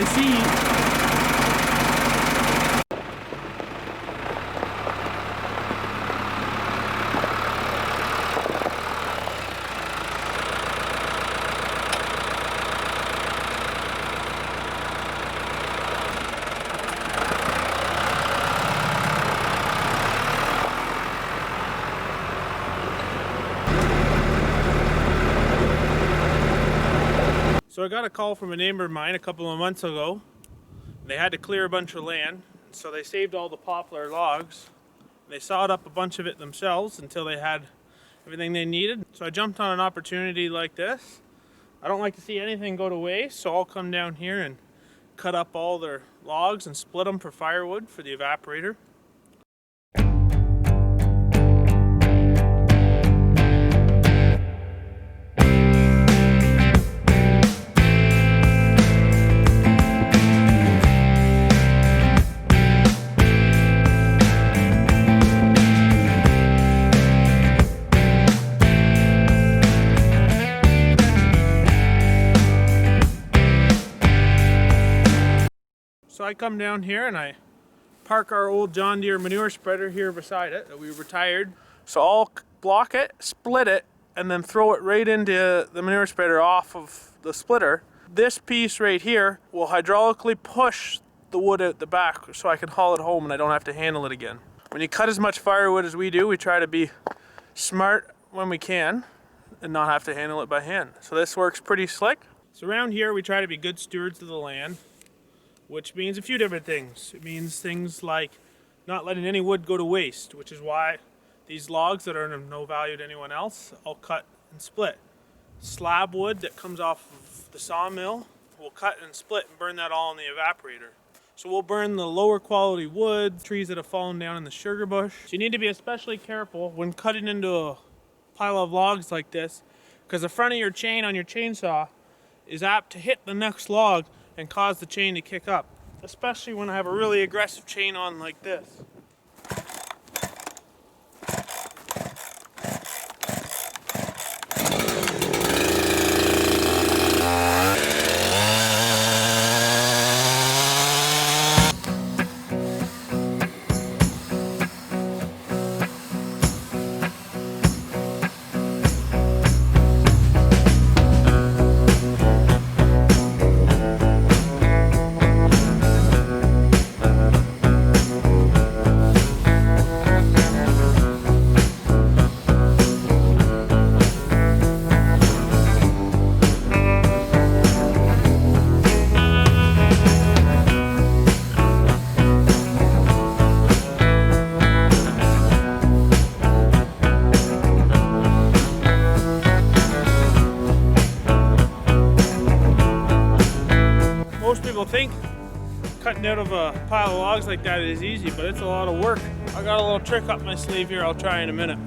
to see. So I got a call from a neighbor of mine a couple of months ago. They had to clear a bunch of land, so they saved all the poplar logs. They sawed up a bunch of it themselves until they had everything they needed. So I jumped on an opportunity like this. I don't like to see anything go to waste, so I'll come down here and cut up all their logs and split them for firewood for the evaporator. So I come down here and I park our old John Deere manure spreader here beside it that we retired. So I'll block it, split it, and then throw it right into the manure spreader off of the splitter. This piece right here will hydraulically push the wood out the back so I can haul it home and I don't have to handle it again. When you cut as much firewood as we do, we try to be smart when we can and not have to handle it by hand. So this works pretty slick. So around here we try to be good stewards of the land, which means a few different things. It means things like not letting any wood go to waste, which is why these logs that are of no value to anyone else, I'll cut and split. Slab wood that comes off of the sawmill, we'll cut and split and burn that all in the evaporator. So we'll burn the lower quality wood, trees that have fallen down in the sugar bush. So you need to be especially careful when cutting into a pile of logs like this, because the front of your chain on your chainsaw is apt to hit the next log and cause the chain to kick up, especially when I have a really aggressive chain on like this. Most people think cutting out of a pile of logs like that is easy, but it's a lot of work. I got a little trick up my sleeve here I'll try in a minute.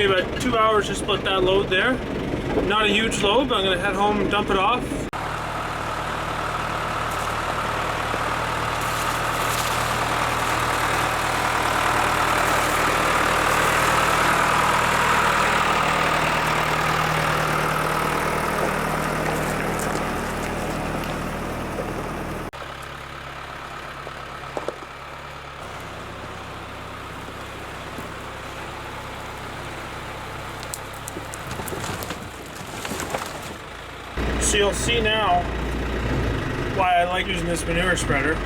me about 2 hours to split that load there. Not a huge load, but I'm going to head home and dump it off. So you'll see now why I like using this manure spreader.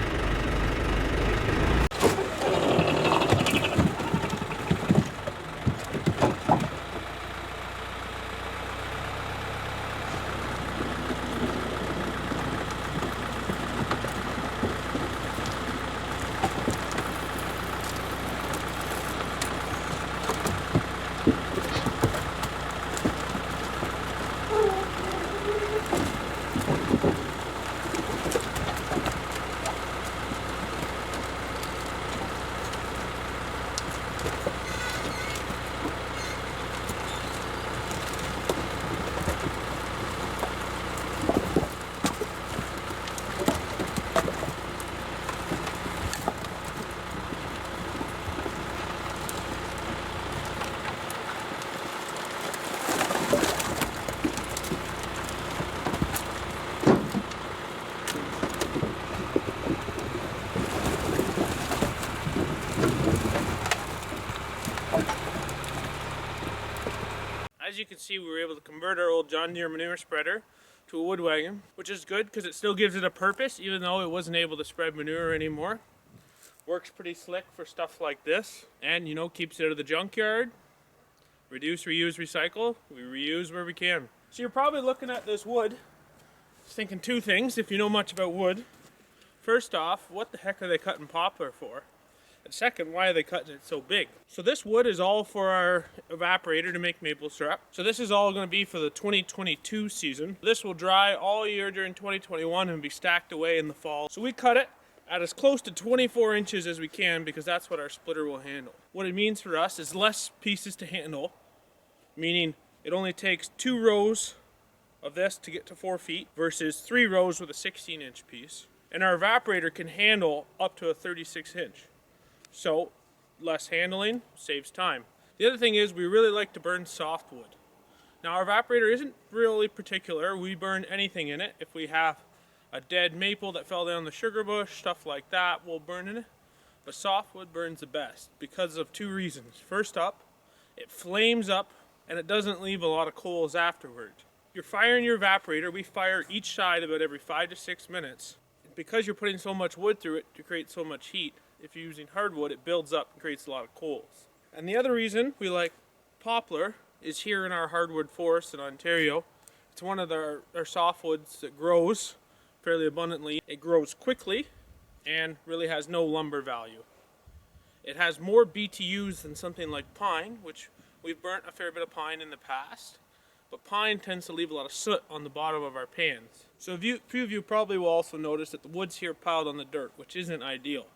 As you can see, we were able to convert our old John Deere manure spreader to a wood wagon, which is good because it still gives it a purpose, even though it wasn't able to spread manure anymore. Works pretty slick for stuff like this, and you know, keeps it out of the junkyard. Reduce, reuse, recycle. We reuse where we can. So you're probably looking at this wood, thinking two things if you know much about wood. First off, what the heck are they cutting poplar for? And second, why are they cutting it so big? So this wood is all for our evaporator to make maple syrup. So this is all going to be for the 2022 season. This will dry all year during 2021 and be stacked away in the fall. So we cut it at as close to 24 inches as we can because that's what our splitter will handle. What it means for us is less pieces to handle, meaning it only takes 2 rows of this to get to 4 feet versus 3 rows with a 16-inch piece. And our evaporator can handle up to a 36-inch. So, less handling, saves time. The other thing is we really like to burn softwood. Now our evaporator isn't really particular. We burn anything in it. If we have a dead maple that fell down the sugar bush, stuff like that, we'll burn in it. But softwood burns the best because of 2 reasons. First up, it flames up and it doesn't leave a lot of coals afterward. You're firing your evaporator. We fire each side about every 5 to 6 minutes. Because you're putting so much wood through it to create so much heat, if you're using hardwood, it builds up and creates a lot of coals. And the other reason we like poplar is here in our hardwood forest in Ontario. It's one of our softwoods that grows fairly abundantly. It grows quickly and really has no lumber value. It has more BTUs than something like pine, which we've burnt a fair bit of pine in the past. But pine tends to leave a lot of soot on the bottom of our pans. So a few of you probably will also notice that the wood's here piled on the dirt, which isn't ideal.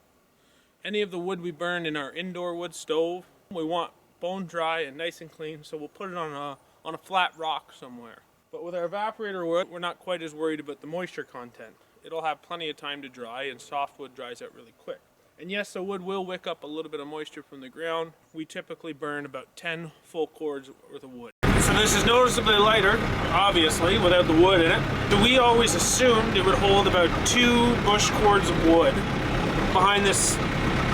Any of the wood we burn in our indoor wood stove, we want bone dry and nice and clean, so we'll put it on a flat rock somewhere. But with our evaporator wood, we're not quite as worried about the moisture content. It'll have plenty of time to dry, and softwood dries out really quick. And yes, the wood will wick up a little bit of moisture from the ground. We typically burn about 10 full cords worth of wood. So this is noticeably lighter, obviously, without the wood in it. So we always assumed it would hold about 2 bush cords of wood behind this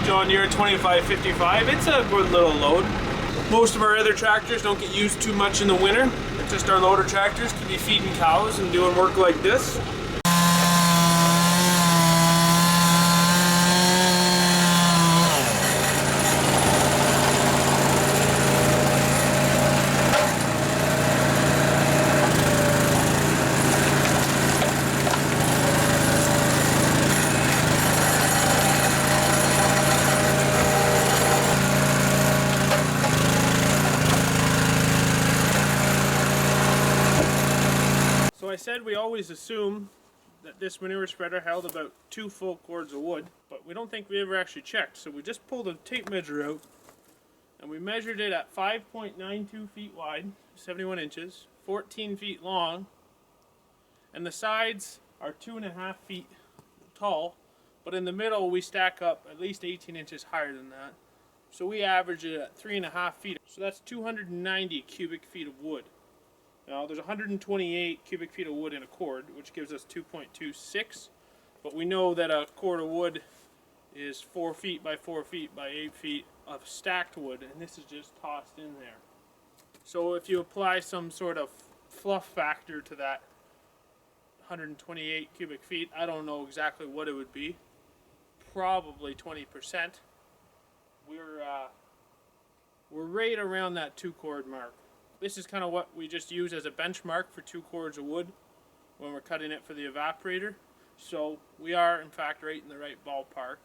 John Deere 2555. It's a good little load. Most of our other tractors don't get used too much in the winter. Just our loader tractors can be feeding cows and doing work like this. So I said we always assume that this manure spreader held about 2 full cords of wood, but we don't think we ever actually checked. So we just pulled a tape measure out And we measured it at 5.92 feet wide, 71 inches, 14 feet long, and the sides are 2.5 feet tall, but in the middle we stack up at least 18 inches higher than that. So we average it at 3.5 feet. So that's 290 cubic feet of wood. Now there's 128 cubic feet of wood in a cord, which gives us 2.26, but we know that a cord of wood is 4 feet by 4 feet by 8 feet of stacked wood, and this is just tossed in there. So if you apply some sort of fluff factor to that 128 cubic feet, I don't know exactly what it would be, probably 20%. We're right around that 2 cord mark. This is kind of what we just use as a benchmark for 2 cords of wood when we're cutting it for the evaporator. So we are in fact right in the right ballpark.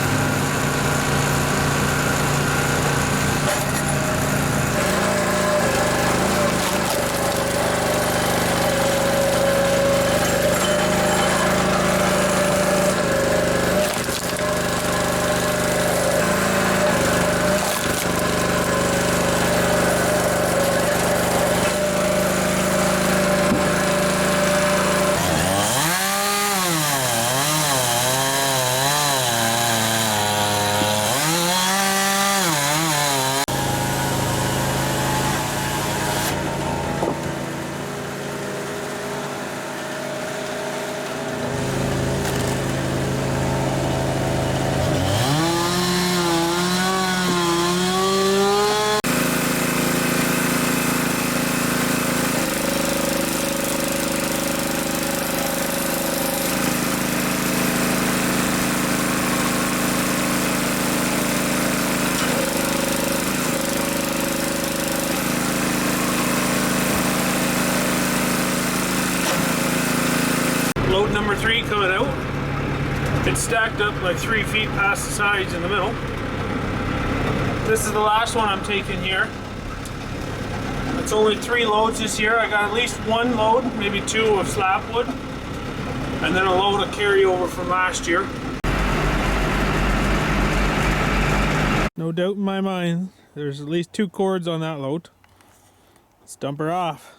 Load number 3 coming out. It's stacked up like 3 feet past the sides in the middle. This is the last one I'm taking here. It's only 3 loads this year. I got at least 1 load, maybe 2 of slab wood, and then a load of carryover from last year. No doubt in my mind, there's at least 2 cords on that load. Let's dump her off.